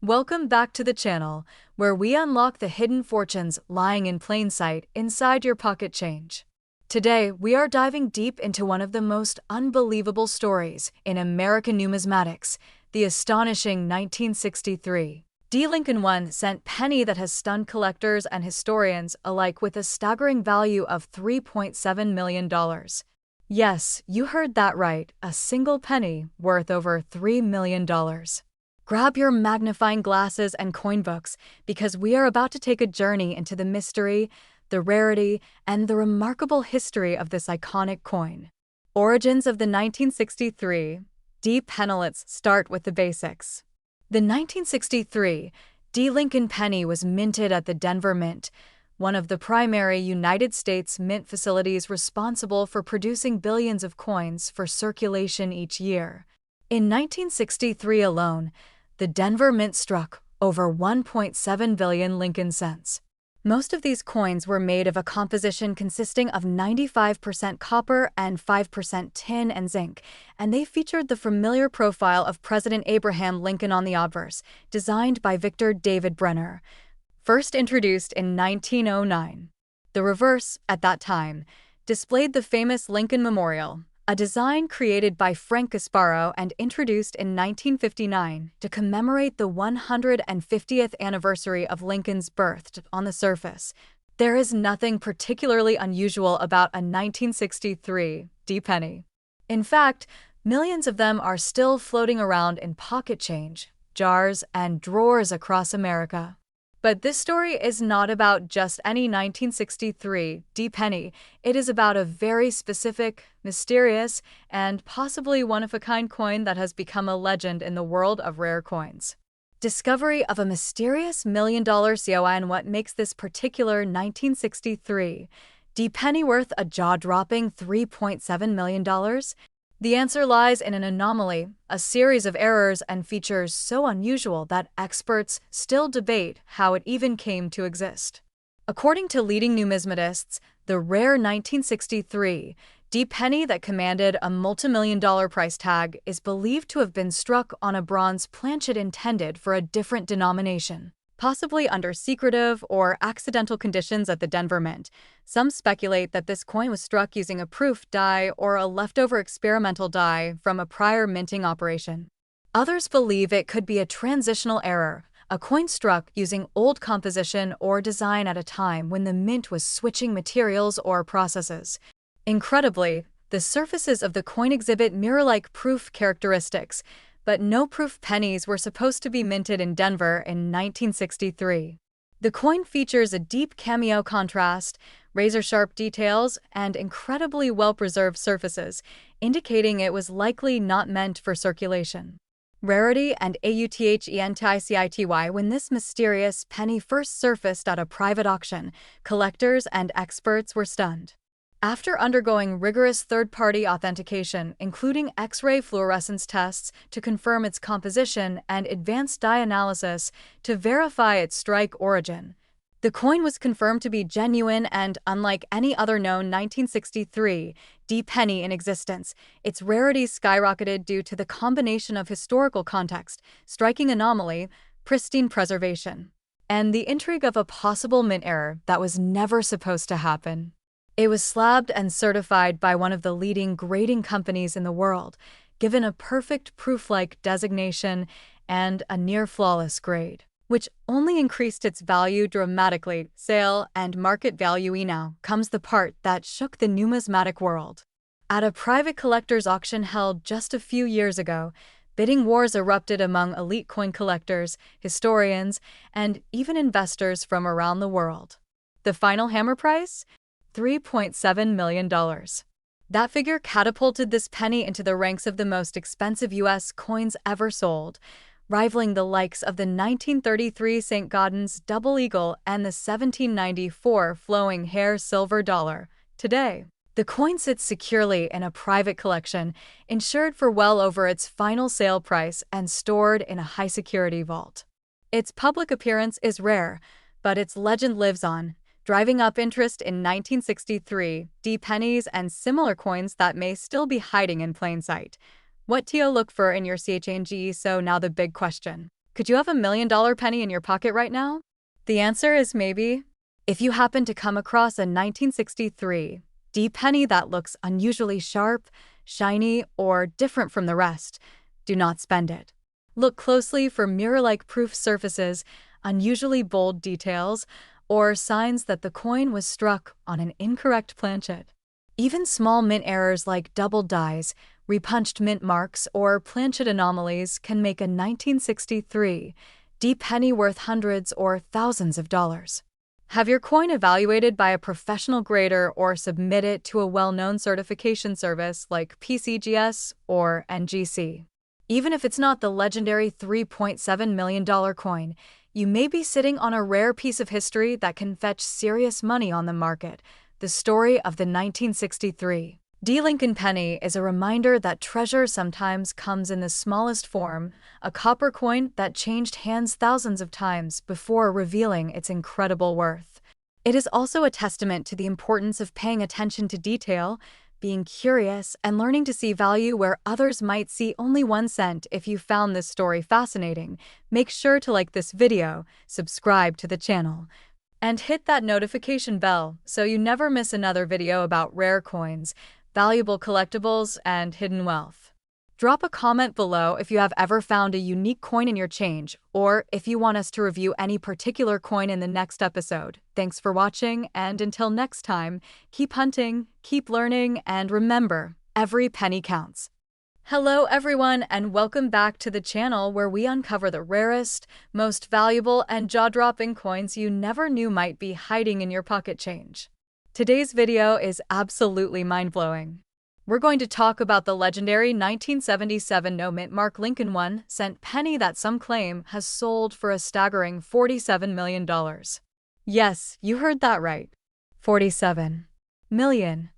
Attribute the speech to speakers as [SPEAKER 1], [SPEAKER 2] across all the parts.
[SPEAKER 1] Welcome back to the channel, where we unlock the hidden fortunes lying in plain sight inside your pocket change. Today, we are diving deep into one of the most unbelievable stories in American numismatics, the astonishing 1963 D. Lincoln cent penny that has stunned collectors and historians alike with a staggering value of $3.7 million. Yes, you heard that right, a single penny worth over $3 million. Grab your magnifying glasses and coin books because we are about to take a journey into the mystery, the rarity, and the remarkable history of this iconic coin. Origins of the 1963 D. Pennilets start with the basics. The 1963 D. Lincoln penny was minted at the Denver Mint, one of the primary United States mint facilities responsible for producing billions of coins for circulation each year. In 1963 alone, the Denver Mint struck over 1.7 billion Lincoln cents. Most of these coins were made of a composition consisting of 95% copper and 5% tin and zinc, and they featured the familiar profile of President Abraham Lincoln on the obverse, designed by Victor David Brenner. First introduced in 1909. The reverse, at that time, displayed the famous Lincoln Memorial, a design created by Frank Gasparo and introduced in 1959 to commemorate the 150th anniversary of Lincoln's birth. On the surface, there is nothing particularly unusual about a 1963 D penny. In fact, millions of them are still floating around in pocket change, jars, and drawers across America. But this story is not about just any 1963 D penny. It is about a very specific, mysterious, and possibly one-of-a-kind coin that has become a legend in the world of rare coins. Discovery of a mysterious million-dollar coin. What makes this particular 1963 D penny worth a jaw-dropping $3.7 million? The answer lies in an anomaly, a series of errors and features so unusual that experts still debate how it even came to exist. According to leading numismatists, the rare 1963 D penny that commanded a multimillion-dollar price tag is believed to have been struck on a bronze planchet intended for a different denomination, possibly under secretive or accidental conditions at the Denver Mint. Some speculate that this coin was struck using a proof die or a leftover experimental die from a prior minting operation. Others believe it could be a transitional error, a coin struck using old composition or design at a time when the mint was switching materials or processes. Incredibly, the surfaces of the coin exhibit mirror-like proof characteristics, but no proof pennies were supposed to be minted in Denver in 1963. The coin features a deep cameo contrast, razor-sharp details, and incredibly well-preserved surfaces, indicating it was likely not meant for circulation. Rarity and authenticity. When this mysterious penny first surfaced at a private auction, collectors and experts were stunned. After undergoing rigorous third-party authentication, including X-ray fluorescence tests to confirm its composition and advanced dye analysis to verify its strike origin, the coin was confirmed to be genuine and, unlike any other known 1963 D penny in existence, its rarity skyrocketed due to the combination of historical context, striking anomaly, pristine preservation, and the intrigue of a possible mint error that was never supposed to happen. It was slabbed and certified by one of the leading grading companies in the world, given a perfect proof-like designation and a near-flawless grade, which only increased its value dramatically. Sale and market value. Now comes the part that shook the numismatic world. At a private collector's auction held just a few years ago, bidding wars erupted among elite coin collectors, historians, and even investors from around the world. The final hammer price? $3.7 million. That figure catapulted this penny into the ranks of the most expensive U.S. coins ever sold, rivaling the likes of the 1933 St. Gaudens Double Eagle and the 1794 Flowing Hair Silver Dollar. Today, the coin sits securely in a private collection, insured for well over its final sale price and stored in a high-security vault. Its public appearance is rare, but its legend lives on, driving up interest in 1963 D pennies and similar coins that may still be hiding in plain sight. What to look for in your change? So now the big question. Could you have $1 million penny in your pocket right now? The answer is maybe. If you happen to come across a 1963 D penny that looks unusually sharp, shiny, or different from the rest, do not spend it. Look closely for mirror-like proof surfaces, unusually bold details, or signs that the coin was struck on an incorrect planchet. Even small mint errors like double dies, repunched mint marks, or planchet anomalies can make a 1963 D penny worth hundreds or thousands of dollars. Have your coin evaluated by a professional grader or submit it to a well-known certification service like PCGS or NGC. Even if it's not the legendary $3.7 million coin, you may be sitting on a rare piece of history that can fetch serious money on the market. The story of the 1963 D Lincoln penny is a reminder that treasure sometimes comes in the smallest form, a copper coin that changed hands thousands of times before revealing its incredible worth. It is also a testament to the importance of paying attention to detail, being curious, and learning to see value where others might see only 1 cent. If you found this story fascinating, make sure to like this video, subscribe to the channel, and hit that notification bell so you never miss another video about rare coins, valuable collectibles, and hidden wealth. Drop a comment below if you have ever found a unique coin in your change, or if you want us to review any particular coin in the next episode. Thanks for watching, and until next time, keep hunting, keep learning, and remember, every penny counts. Hello everyone, and welcome back to the channel where we uncover the rarest, most valuable, and jaw-dropping coins you never knew might be hiding in your pocket change. Today's video is absolutely mind-blowing. We're going to talk about the legendary 1977 no-mint mark Lincoln 1-cent penny that some claim has sold for a staggering $47 million. Yes, you heard that right. $47 million.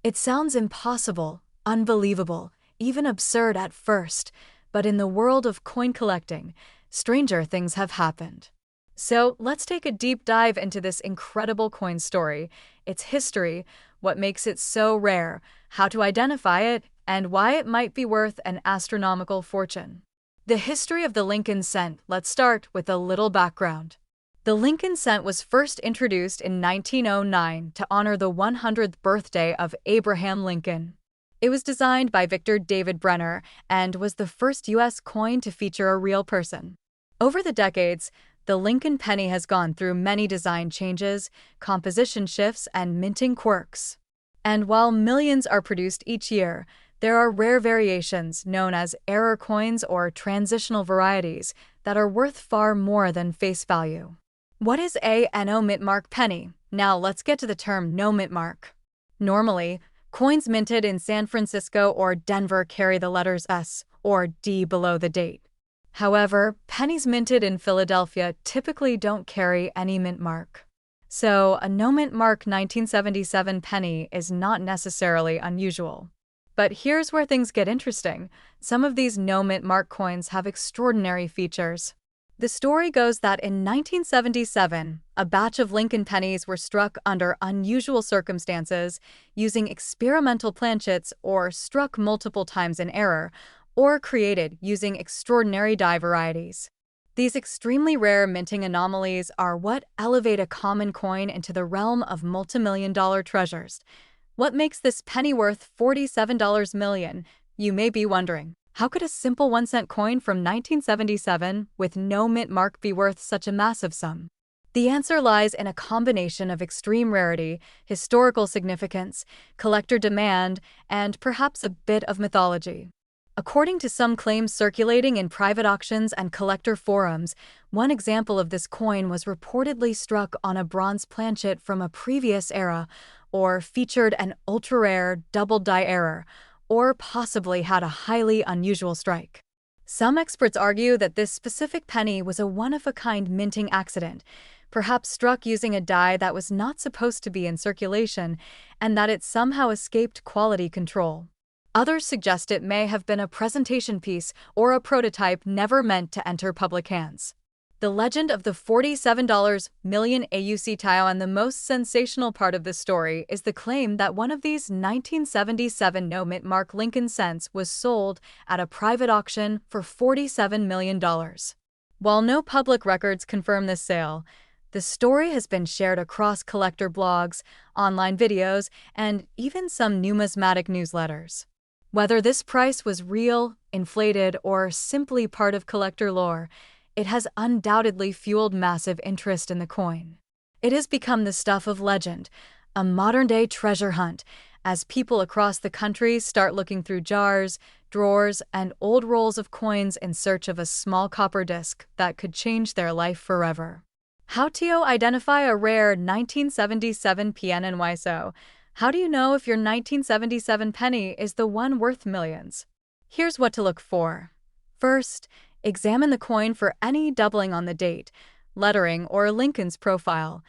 [SPEAKER 1] It sounds impossible, unbelievable, even absurd at first, but in the world of coin collecting, stranger things have happened. So let's take a deep dive into this incredible coin story, its history, what makes it so rare, how to identify it, and why it might be worth an astronomical fortune. The history of the Lincoln cent. Let's start with a little background. The Lincoln cent was first introduced in 1909 to honor the 100th birthday of Abraham Lincoln. It was designed by Victor David Brenner and was the first U.S. coin to feature a real person. Over the decades, the Lincoln penny has gone through many design changes, composition shifts, and minting quirks. And while millions are produced each year, there are rare variations known as error coins or transitional varieties that are worth far more than face value. What is a no-mint mark penny? Now let's get to the term no-mint mark. Normally, coins minted in San Francisco or Denver carry the letters S or D below the date. However, pennies minted in Philadelphia typically don't carry any mint mark. So, a no-mint mark 1977 penny is not necessarily unusual. But here's where things get interesting. Some of these no-mint mark coins have extraordinary features. The story goes that in 1977, a batch of Lincoln pennies were struck under unusual circumstances, using experimental planchets, or struck multiple times in error, or created using extraordinary die varieties. These extremely rare minting anomalies are what elevate a common coin into the realm of multimillion-dollar treasures. What makes this penny worth $47 million? You may be wondering, how could a simple 1-cent coin from 1977 with no mint mark be worth such a massive sum? The answer lies in a combination of extreme rarity, historical significance, collector demand, and perhaps a bit of mythology. According to some claims circulating in private auctions and collector forums, one example of this coin was reportedly struck on a bronze planchet from a previous era, or featured an ultra-rare double die error, or possibly had a highly unusual strike. Some experts argue that this specific penny was a one-of-a-kind minting accident, perhaps struck using a die that was not supposed to be in circulation, and that it somehow escaped quality control. Others suggest it may have been a presentation piece or a prototype never meant to enter public hands. The legend of the $47 million AUC tile, and the most sensational part of this story is the claim that one of these 1977 no-mint Mark Lincoln cents was sold at a private auction for $47 million. While no public records confirm this sale, the story has been shared across collector blogs, online videos, and even some numismatic newsletters. Whether this price was real, inflated, or simply part of collector lore, it has undoubtedly fueled massive interest in the coin. It has become the stuff of legend, a modern-day treasure hunt, as people across the country start looking through jars, drawers, and old rolls of coins in search of a small copper disc that could change their life forever. How to identify a rare 1977 PNNYSO? How do you know if your 1977 penny is the one worth millions? Here's what to look for. First, examine the coin for any doubling on the date, lettering, or Lincoln's profile.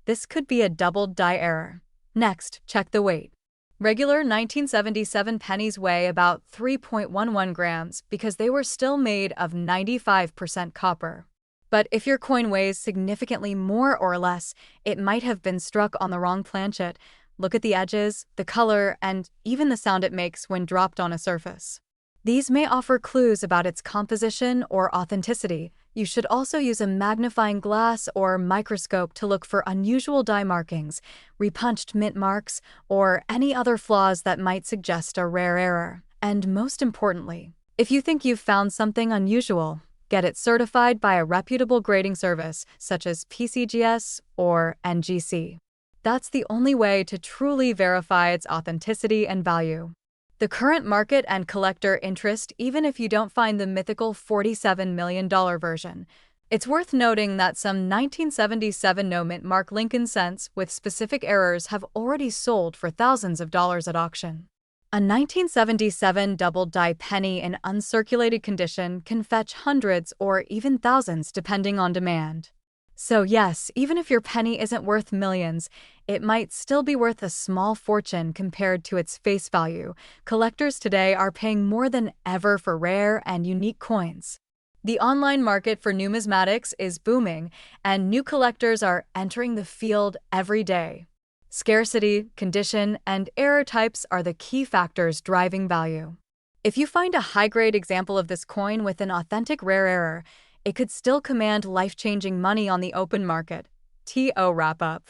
[SPEAKER 1] This could be a doubled die error. Next, check the weight. Regular 1977 pennies weigh about 3.11 grams because they were still made of 95% copper. But if your coin weighs significantly more or less, it might have been struck on the wrong planchet. Look at the edges, the color, and even the sound it makes when dropped on a surface. These may offer clues about its composition or authenticity. You should also use a magnifying glass or microscope to look for unusual die markings, repunched mint marks, or any other flaws that might suggest a rare error. And most importantly, if you think you've found something unusual, get it certified by a reputable grading service such as PCGS or NGC. That's the only way to truly verify its authenticity and value. The current market and collector interest, even if you don't find the mythical $47 million version. It's worth noting that some 1977 no-mint Mark Lincoln cents with specific errors have already sold for thousands of dollars at auction. A 1977 double die penny in uncirculated condition can fetch hundreds or even thousands depending on demand. So yes, even if your penny isn't worth millions, it might still be worth a small fortune compared to its face value. Collectors today are paying more than ever for rare and unique coins. The online market for numismatics is booming, and new collectors are entering the field every day. Scarcity, condition, and error types are the key factors driving value. If you find a high-grade example of this coin with an authentic rare error, it could still command life-changing money on the open market. To wrap up.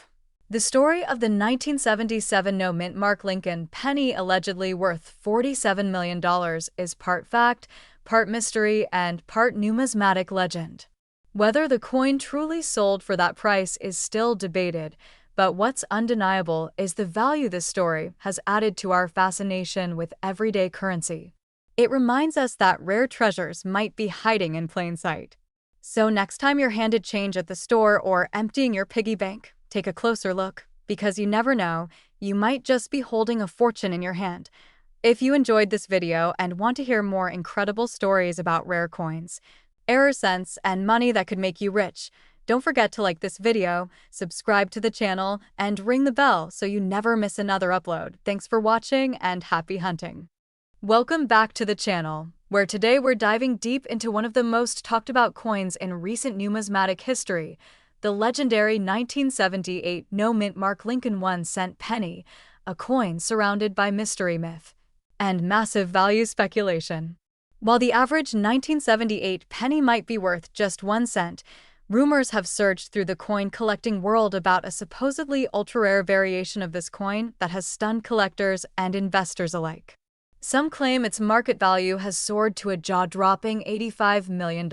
[SPEAKER 1] The story of the 1977 no-mint Mark Lincoln penny allegedly worth $47 million is part fact, part mystery, and part numismatic legend. Whether the coin truly sold for that price is still debated, but what's undeniable is the value this story has added to our fascination with everyday currency. It reminds us that rare treasures might be hiding in plain sight. So next time you're handed change at the store or emptying your piggy bank, take a closer look, because you never know, you might just be holding a fortune in your hand. If you enjoyed this video and want to hear more incredible stories about rare coins, error cents, and money that could make you rich, don't forget to like this video, subscribe to the channel, and ring the bell so you never miss another upload. Thanks for watching and happy hunting. Welcome back to the channel, where today we're diving deep into one of the most talked about coins in recent numismatic history, the legendary 1978 no-mint Mark Lincoln 1-cent penny, a coin surrounded by mystery myth and massive value speculation. While the average 1978 penny might be worth just 1 cent, rumors have surged through the coin collecting world about a supposedly ultra-rare variation of this coin that has stunned collectors and investors alike. Some claim its market value has soared to a jaw-dropping $85 million.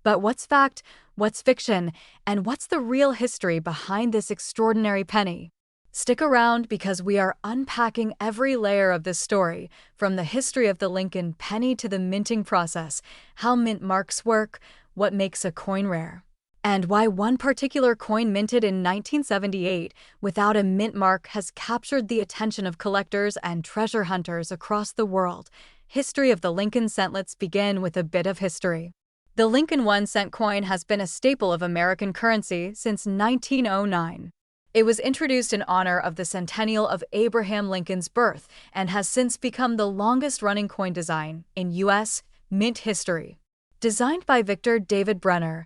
[SPEAKER 1] But what's fact, what's fiction, and what's the real history behind this extraordinary penny? Stick around because we are unpacking every layer of this story, from the history of the Lincoln penny to the minting process, how mint marks work, what makes a coin rare, and why one particular coin minted in 1978 without a mint mark has captured the attention of collectors and treasure hunters across the world. History of the Lincoln cent. Let's begin with a bit of history. The Lincoln 1-cent coin has been a staple of American currency since 1909. It was introduced in honor of the centennial of Abraham Lincoln's birth and has since become the longest-running coin design in U.S. mint history. Designed by Victor David Brenner,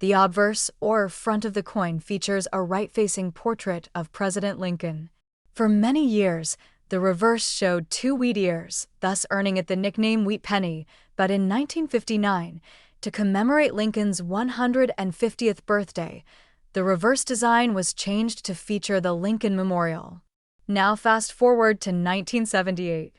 [SPEAKER 1] The obverse, or front of the coin, features a right-facing portrait of President Lincoln. For many years, the reverse showed two wheat ears, thus earning it the nickname Wheat Penny, but in 1959, to commemorate Lincoln's 150th birthday, the reverse design was changed to feature the Lincoln Memorial. Now fast forward to 1978.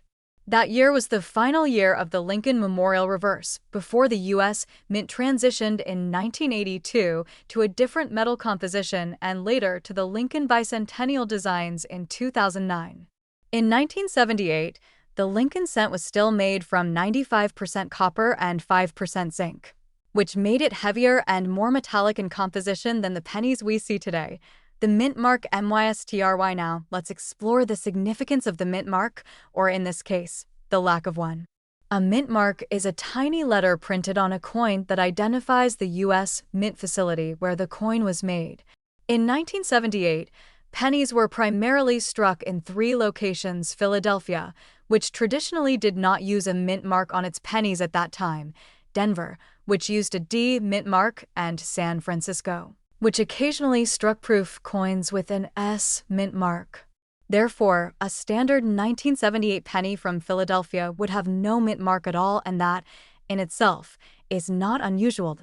[SPEAKER 1] That year was the final year of the Lincoln Memorial reverse, before the U.S. Mint transitioned in 1982 to a different metal composition and later to the Lincoln bicentennial designs in 2009. In 1978, the Lincoln cent was still made from 95% copper and 5% zinc, which made it heavier and more metallic in composition than the pennies we see today. The mint mark MYSTRY. Now, let's explore the significance of the mint mark, or in this case, the lack of one. A mint mark is a tiny letter printed on a coin that identifies the U.S. Mint facility where the coin was made. In 1978, pennies were primarily struck in three locations: Philadelphia, which traditionally did not use a mint mark on its pennies at that time; Denver, which used a D mint mark; and San Francisco, which occasionally struck proof coins with an S mint mark. Therefore, a standard 1978 penny from Philadelphia would have no mint mark at all, and that, in itself, is not unusual.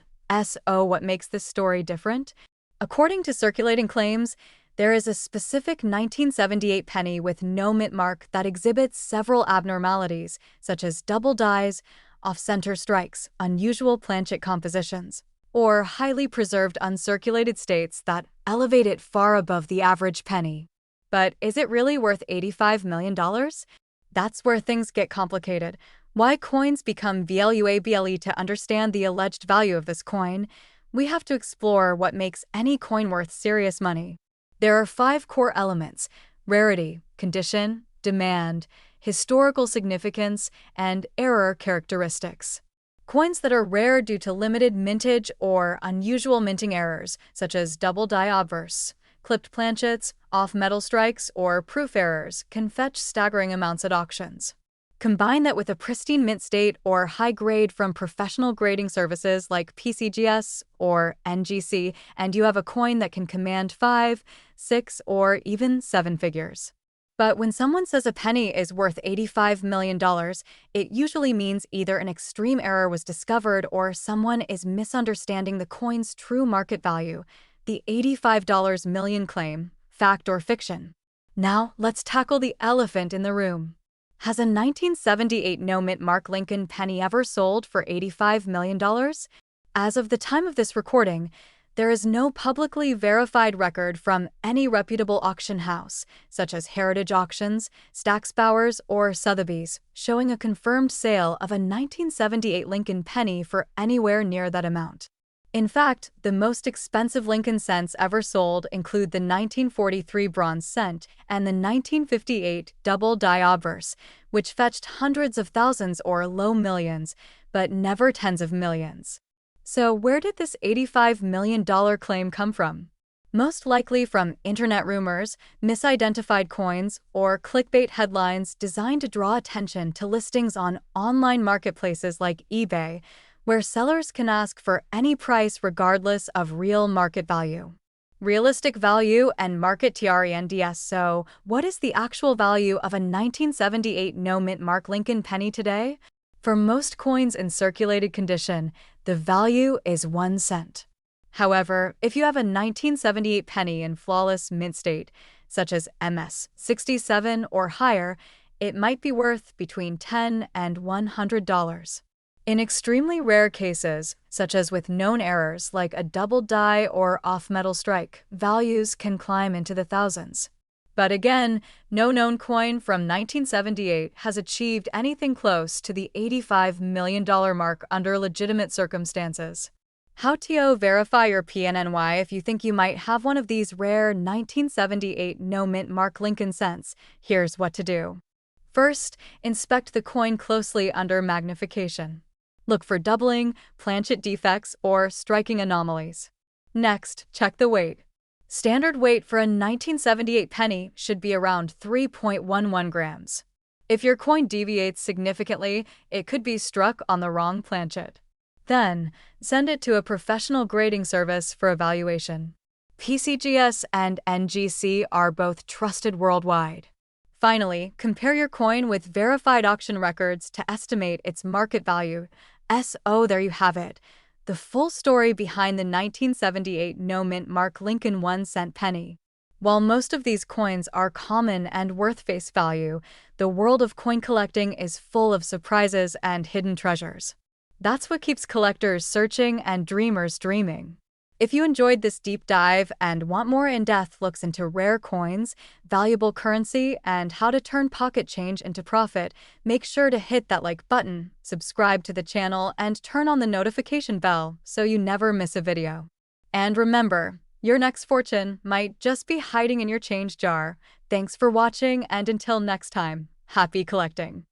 [SPEAKER 1] What makes this story different? According to circulating claims, there is a specific 1978 penny with no mint mark that exhibits several abnormalities, such as double dies, off-center strikes, unusual planchet compositions, or highly preserved uncirculated states that elevate it far above the average penny. But is it really worth $85 million? That's where things get complicated. Why coins become valuable? To understand the alleged value of this coin, we have to explore what makes any coin worth serious money. There are 5 core elements: rarity, condition, demand, historical significance, and error characteristics. Coins that are rare due to limited mintage or unusual minting errors, such as double die obverse, clipped planchets, off-metal strikes, or proof errors, can fetch staggering amounts at auctions. Combine that with a pristine mint state or high grade from professional grading services like PCGS or NGC, and you have a coin that can command 5, 6, or even 7 figures. But when someone says a penny is worth $85 million, it usually means either an extreme error was discovered or someone is misunderstanding the coin's true market value. The $85 million claim, fact or fiction? Now, let's tackle the elephant in the room. Has a 1978 no-mint mark Lincoln penny ever sold for $85 million? As of the time of this recording, there is no publicly verified record from any reputable auction house, such as Heritage Auctions, Stack's Bowers, or Sotheby's, showing a confirmed sale of a 1978 Lincoln penny for anywhere near that amount. In fact, the most expensive Lincoln cents ever sold include the 1943 bronze cent and the 1958 double die obverse, which fetched hundreds of thousands or low millions, but never tens of millions. So where did this $85 million claim come from? Most likely from internet rumors, misidentified coins, or clickbait headlines designed to draw attention to listings on online marketplaces like eBay, where sellers can ask for any price regardless of real market value. Realistic value and market trends. So, what is the actual value of a 1978 no-mint mark Lincoln penny today? For most coins in circulated condition, the value is 1 cent. However, if you have a 1978 penny in flawless mint state, such as MS 67 or higher, it might be worth between $10 and $100. In extremely rare cases, such as with known errors like a double die or off-metal strike, values can climb into the thousands. But again, no known coin from 1978 has achieved anything close to the $85 million mark under legitimate circumstances. How to verify your PNNY if you think you might have one of these rare 1978 no-mint mark Lincoln cents? Here's what to do. First, inspect the coin closely under magnification. Look for doubling, planchet defects, or striking anomalies. Next, check the weight. Standard weight for a 1978 penny should be around 3.11 grams. If your coin deviates significantly, it could be struck on the wrong planchet. Then, send it to a professional grading service for evaluation. PCGS and NGC are both trusted worldwide. Finally, compare your coin with verified auction records to estimate its market value. There you have it. The full story behind the 1978 no-mint mark Lincoln 1-cent penny. While most of these coins are common and worth face value, the world of coin collecting is full of surprises and hidden treasures. That's what keeps collectors searching and dreamers dreaming. If you enjoyed this deep dive and want more in-depth looks into rare coins, valuable currency, and how to turn pocket change into profit, make sure to hit that like button, subscribe to the channel, and turn on the notification bell so you never miss a video. And remember, your next fortune might just be hiding in your change jar. Thanks for watching, and until next time, happy collecting.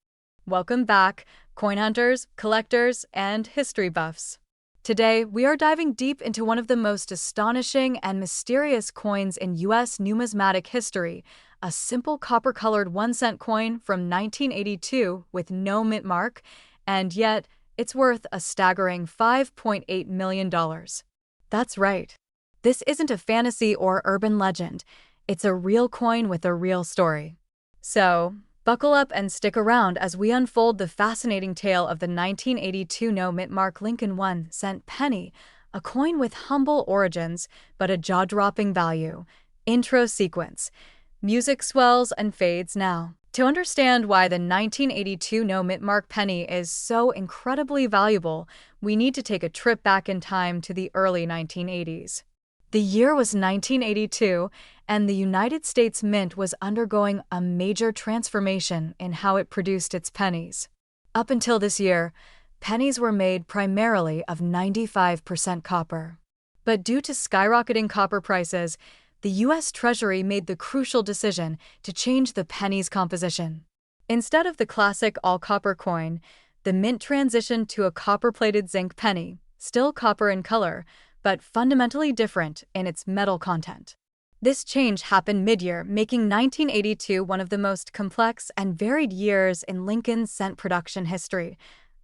[SPEAKER 1] Welcome back, coin hunters, collectors, and history buffs. Today, we are diving deep into one of the most astonishing and mysterious coins in U.S. numismatic history, a simple copper-colored 1-cent coin from 1982 with no mint mark, and yet it's worth a staggering $5.8 million. That's right. This isn't a fantasy or urban legend. It's a real coin with a real story. So, buckle up and stick around as we unfold the fascinating tale of the 1982 no-mint mark Lincoln 1-cent penny, a coin with humble origins but a jaw-dropping value. Intro sequence. Music swells and fades now. To understand why the 1982 no-mint mark penny is so incredibly valuable, we need to take a trip back in time to the early 1980s. The year was 1982, and the United States Mint was undergoing a major transformation in how it produced its pennies. Up until this year, pennies were made primarily of 95% copper. But due to skyrocketing copper prices, the U.S. Treasury made the crucial decision to change the penny's composition. Instead of the classic all-copper coin, the Mint transitioned to a copper-plated zinc penny, still copper in color, but fundamentally different in its metal content. This change happened mid-year, making 1982 one of the most complex and varied years in Lincoln cent production history.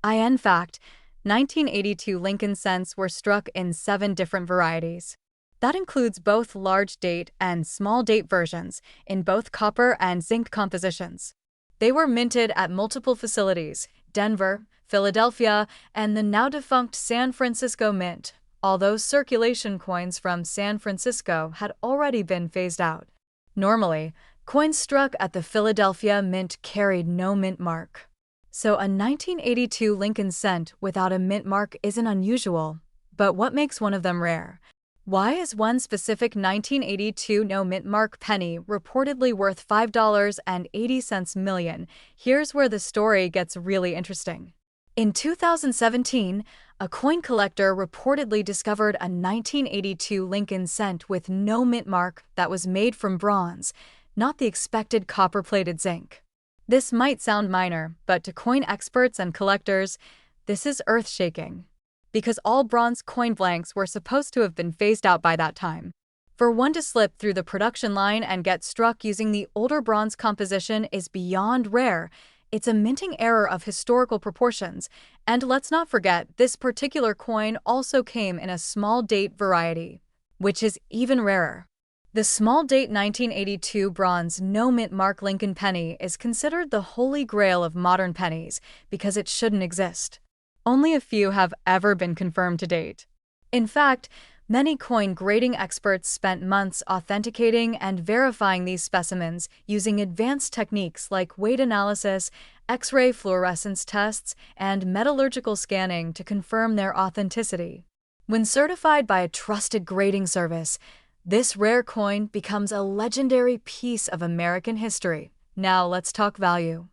[SPEAKER 1] In fact, 1982 Lincoln cents were struck in 7 different varieties. That includes both large date and small date versions in both copper and zinc compositions. They were minted at multiple facilities: Denver, Philadelphia, and the now-defunct San Francisco Mint, although circulation coins from San Francisco had already been phased out. Normally, coins struck at the Philadelphia Mint carried no mint mark. So a 1982 Lincoln cent without a mint mark isn't unusual. But what makes one of them rare? Why is one specific 1982 no mint mark penny reportedly worth $5.80 million? Here's where the story gets really interesting. In 2017, a coin collector reportedly discovered a 1982 Lincoln cent with no mint mark that was made from bronze, not the expected copper-plated zinc. This might sound minor, but to coin experts and collectors, this is earth-shaking, because all bronze coin blanks were supposed to have been phased out by that time. For one to slip through the production line and get struck using the older bronze composition is beyond rare. It's a minting error of historical proportions, and let's not forget, this particular coin also came in a small date variety, which is even rarer. The small date 1982 bronze no mint mark Lincoln penny is considered the holy grail of modern pennies because it shouldn't exist. Only a few have ever been confirmed to date. In fact, many coin grading experts spent months authenticating and verifying these specimens using advanced techniques like weight analysis, X-ray fluorescence tests, and metallurgical scanning to confirm their authenticity. When certified by a trusted grading service, this rare coin becomes a legendary piece of American history. Now let's talk value.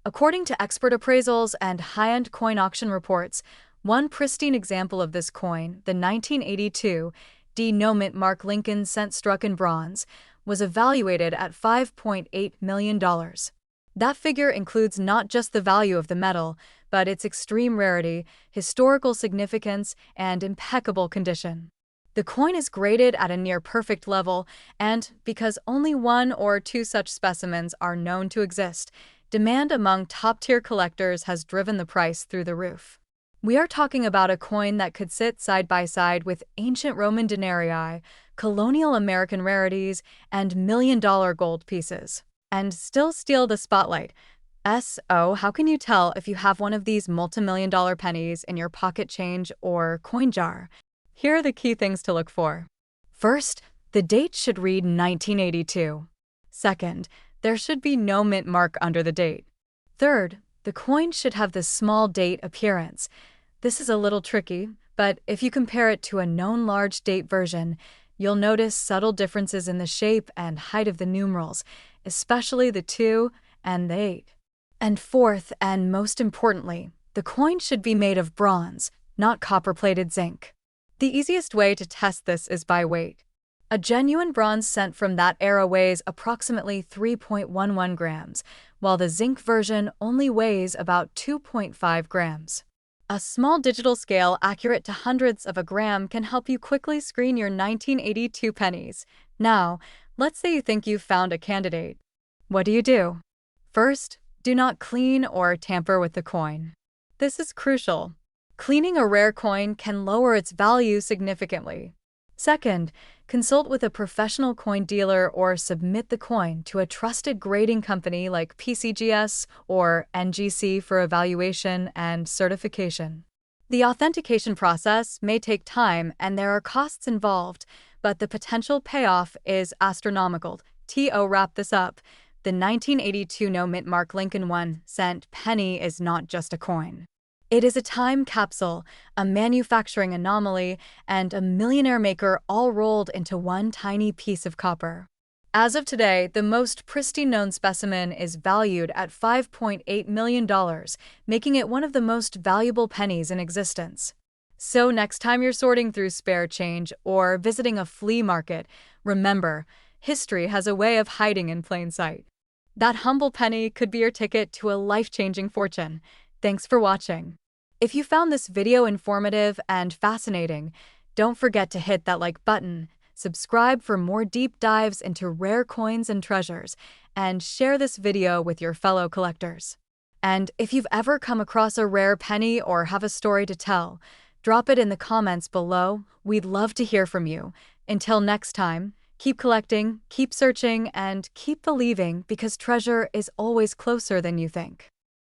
[SPEAKER 1] According to expert appraisals and high-end coin auction reports, one pristine example of this coin, the 1982 no mint mark Lincoln cent struck in bronze, was evaluated at $5.8 million. That figure includes not just the value of the metal, but its extreme rarity, historical significance, and impeccable condition. The coin is graded at a near-perfect level, and because only 1 or 2 such specimens are known to exist, demand among top-tier collectors has driven the price through the roof. We are talking about a coin that could sit side by side with ancient Roman denarii, colonial American rarities, and million-dollar gold pieces, and still steal the spotlight. So, how can you tell if you have one of these multi-million-dollar pennies in your pocket change or coin jar? Here are the key things to look for. First, the date should read 1982. Second, there should be no mint mark under the date. Third, the coin should have the small date appearance. This is a little tricky, but if you compare it to a known large date version, you'll notice subtle differences in the shape and height of the numerals, especially the 2 and the 8. And fourth, and most importantly, the coin should be made of bronze, not copper-plated zinc. The easiest way to test this is by weight. A genuine bronze cent from that era weighs approximately 3.11 grams, while the zinc version only weighs about 2.5 grams. A small digital scale accurate to hundredths of a gram can help you quickly screen your 1982 pennies. Now, let's say you think you've found a candidate. What do? First, do not clean or tamper with the coin. This is crucial. Cleaning a rare coin can lower its value significantly. Second, consult with a professional coin dealer or submit the coin to a trusted grading company like PCGS or NGC for evaluation and certification. The authentication process may take time and there are costs involved, but the potential payoff is astronomical. To wrap this up, the 1982 no mint mark Lincoln 1-cent penny is not just a coin. It is a time capsule, a manufacturing anomaly, and a millionaire maker all rolled into one tiny piece of copper. As of today, the most pristine known specimen is valued at $5.8 million, making it one of the most valuable pennies in existence. So next time you're sorting through spare change or visiting a flea market, remember, history has a way of hiding in plain sight. That humble penny could be your ticket to a life-changing fortune. Thanks for watching. If you found this video informative and fascinating, don't forget to hit that like button, subscribe for more deep dives into rare coins and treasures, and share this video with your fellow collectors. And if you've ever come across a rare penny or have a story to tell, drop it in the comments below. We'd love to hear from you. Until next time, keep collecting, keep searching, and keep believing because treasure is always closer than you think.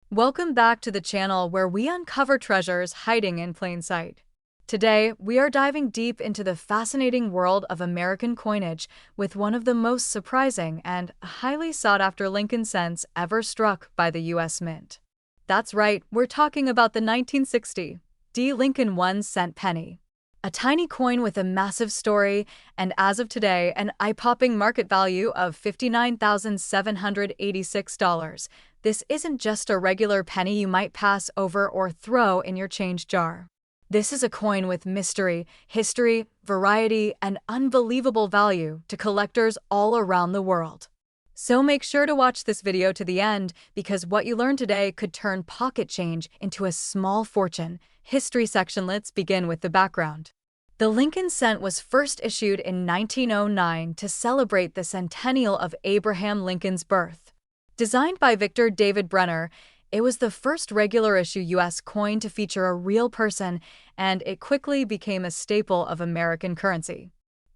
[SPEAKER 1] Welcome back to the channel where we uncover treasures hiding in plain sight. Today, we are diving deep into the fascinating world of American coinage with one of the most surprising and highly sought-after Lincoln cents ever struck by the U.S. Mint. That's right, we're talking about the 1960 Lincoln 1-cent penny. A tiny coin with a massive story, and as of today, an eye-popping market value of $59,786. This isn't just a regular penny you might pass over or throw in your change jar. This is a coin with mystery, history, variety, and unbelievable value to collectors all around the world. So make sure to watch this video to the end because what you learn today could turn pocket change into a small fortune. History section. Let's begin with the background. The Lincoln cent was first issued in 1909 to celebrate the centennial of Abraham Lincoln's birth. Designed by Victor David Brenner, it was the first regular-issue U.S. coin to feature a real person, and it quickly became a staple of American currency.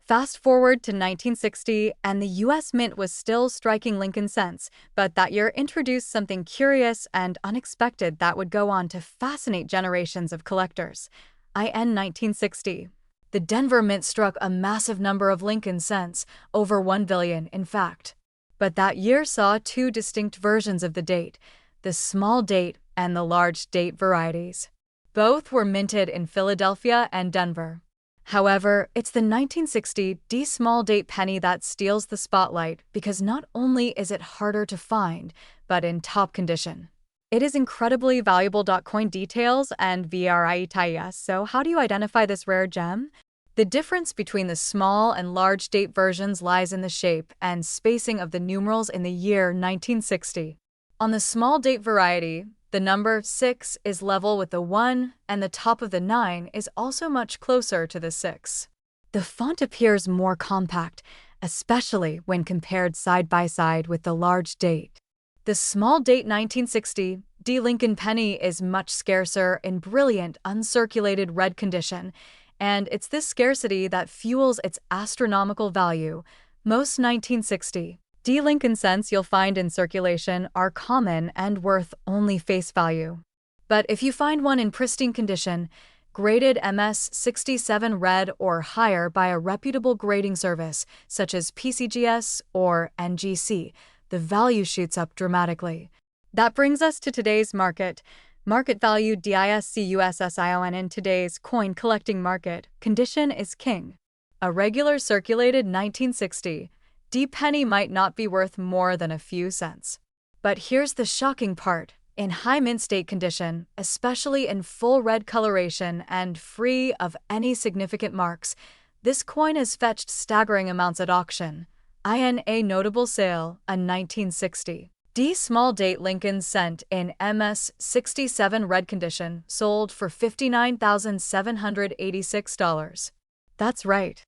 [SPEAKER 1] Fast forward to 1960, and the U.S. Mint was still striking Lincoln cents, but that year introduced something curious and unexpected that would go on to fascinate generations of collectors. In 1960. The Denver Mint struck a massive number of Lincoln cents, over 1 billion in fact. But that year saw two distinct versions of the date, the small date and the large date varieties. Both were minted in Philadelphia and Denver. However, it's the 1960 small date penny that steals the spotlight because not only is it harder to find, but in top condition. It is incredibly valuable. Coin details and varieties. So how do you identify this rare gem? The difference between the small and large date versions lies in the shape and spacing of the numerals in the year 1960. On the small date variety, the number 6 is level with the 1, and the top of the 9 is also much closer to the 6. The font appears more compact, especially when compared side by side with the large date. The small date 1960 D. Lincoln penny is much scarcer in brilliant, uncirculated red condition, and it's this scarcity that fuels its astronomical value. Most 1960 D. Lincoln cents you'll find in circulation are common and worth only face value. But if you find one in pristine condition, graded MS 67 red or higher by a reputable grading service such as PCGS or NGC, the value shoots up dramatically. That brings us to today's market. Market value DISCUSSION in today's coin collecting market. Condition is king. A regular circulated 1960 D penny might not be worth more than a few cents. But here's the shocking part. In high mint state condition, especially in full red coloration and free of any significant marks, this coin has fetched staggering amounts at auction. In a notable sale, a 1960 D small date Lincoln cent in MS 67 red condition sold for $59,786. That's right.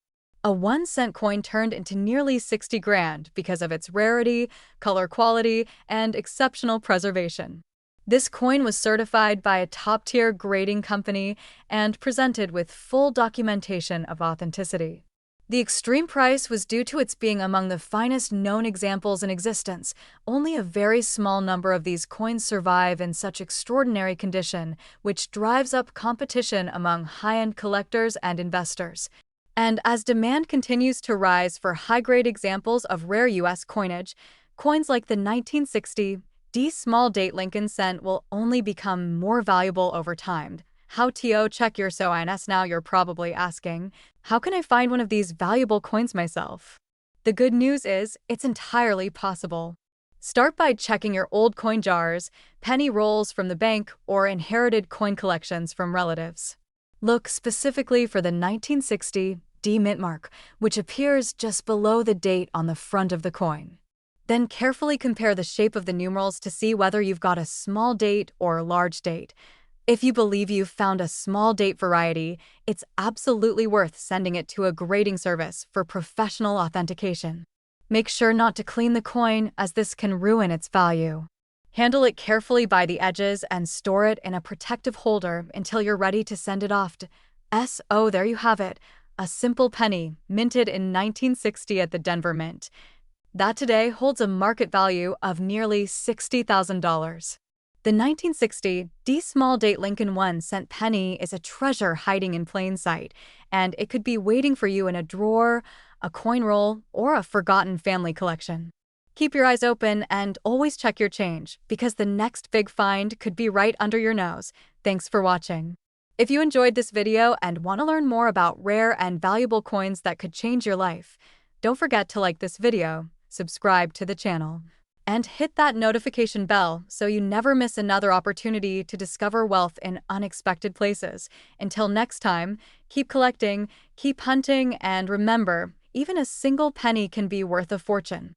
[SPEAKER 1] A 1-cent coin turned into nearly 60 grand because of its rarity, color quality, and exceptional preservation. This coin was certified by a top-tier grading company and presented with full documentation of authenticity. The extreme price was due to its being among the finest known examples in existence. Only a very small number of these coins survive in such extraordinary condition, which drives up competition among high-end collectors and investors. And as demand continues to rise for high-grade examples of rare U.S. coinage, coins like the 1960 D small date Lincoln cent will only become more valuable over time. How to check your SOINS now, you're probably asking. How can I find one of these valuable coins myself? The good news is, it's entirely possible. Start by checking your old coin jars, penny rolls from the bank, or inherited coin collections from relatives. Look specifically for the 1960 D mint mark, which appears just below the date on the front of the coin. Then carefully compare the shape of the numerals to see whether you've got a small date or a large date. If you believe you've found a small date variety, it's absolutely worth sending it to a grading service for professional authentication. Make sure not to clean the coin, as this can ruin its value. Handle it carefully by the edges and store it in a protective holder until you're ready to send it off. So there you have it, a simple penny, minted in 1960 at the Denver Mint. That today holds a market value of nearly $60,000. The 1960 D small date Lincoln 1-cent penny is a treasure hiding in plain sight, and it could be waiting for you in a drawer, a coin roll, or a forgotten family collection. Keep your eyes open and always check your change, because the next big find could be right under your nose. Thanks for watching. If you enjoyed this video and want to learn more about rare and valuable coins that could change your life, don't forget to like this video, subscribe to the channel, and hit that notification bell so you never miss another opportunity to discover wealth in unexpected places. Until next time, keep collecting, keep hunting, and remember, even a single penny can be worth a fortune.